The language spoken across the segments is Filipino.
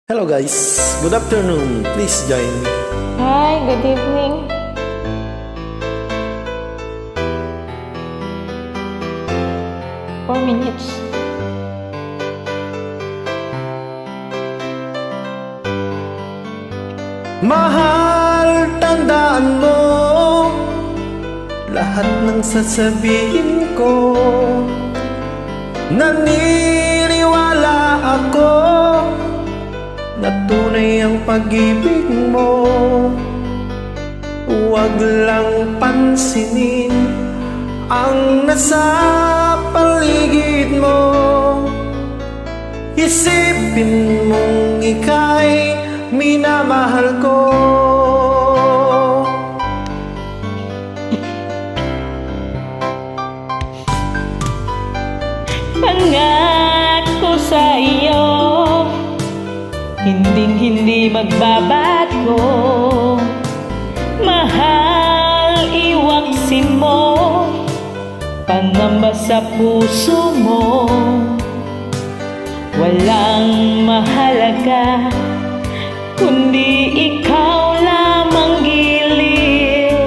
Hello guys, good afternoon. Please join me. Hi, good evening. Four minutes. Mahal, tandaan mo lahat ng sasabihin ko. Naniniwala ako na tunay ang pag-ibig mo. Huwag lang pansinin ang nasa paligid mo. Isipin mong ika'y minamahal ko. Pangako sa iyo, hindi magbabago. Mahal, iwaksin mo pangamba sa puso mo. Walang mahalaga kundi ikaw lamang giliw.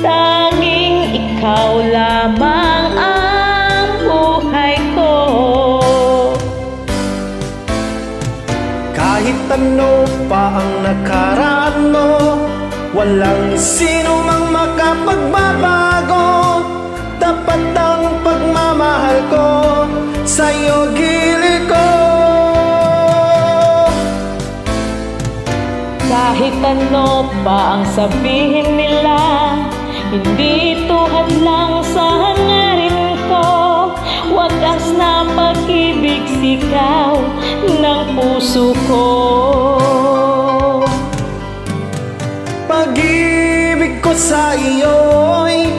Tanging ikaw lamang ang buhay ko. Kahit ano pa ang nakaraan mo, walang sino mang makapagbabago. Tapat ang pagmamahal ko sa'yo, giliw ko. Kahit ano pa ang sabihin nila, hindi ito hadlang sa hangarin ko. Wagas na pag-ibig sigaw ng puso ko. Pag-ibig ko sa iyo'y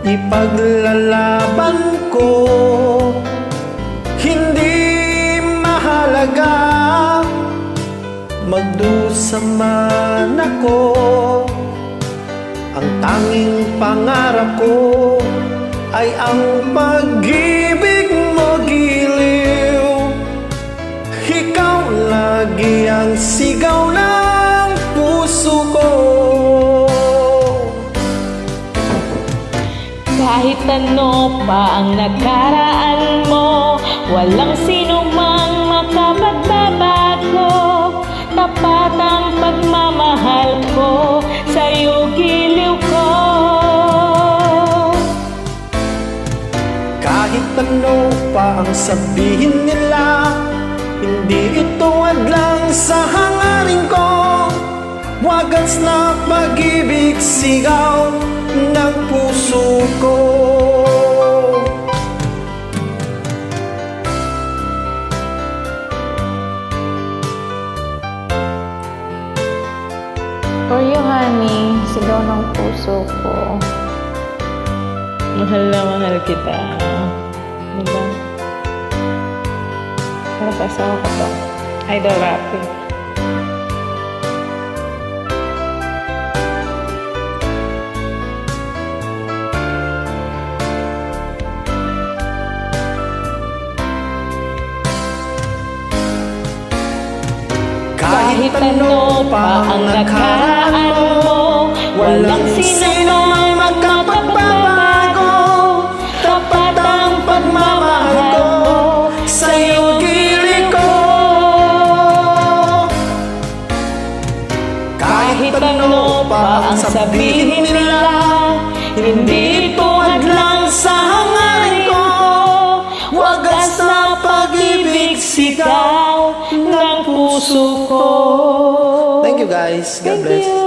ipaglalaban ko. Hindi mahalaga magdusa man ako. Ang tanging pangarap ko ay ang pag-ibig mo, giliw. Ikaw lagi ang sigaw ng puso ko. Kahit ano pa ang nakaraan mo, walang sino mang makapagbabago. Tapat ang pagmamahal ko sa'yo, giliw ko. Kahit ano pa ang sabihin nila, hindi ito hadlang sa hangarin ko. Wagas na pag-ibig sigaw ng puso ko. For you, honey, sigaw ng puso ko. Mahal na mahal kita. Diba? Para sa asawa ko to. Idol rapping. Kahit ano pa ang nakaraan mo, walang sino mang magkapagbabago. Tapat ang pagmamahal ko sa'yo, giliw ko. Kahit ano pa ang sabihin nila, hindi ito hadlang sa hangarin ko. Wagas na pag-ibig sigaw ng puso ko. Thank you guys. God Thank bless. you.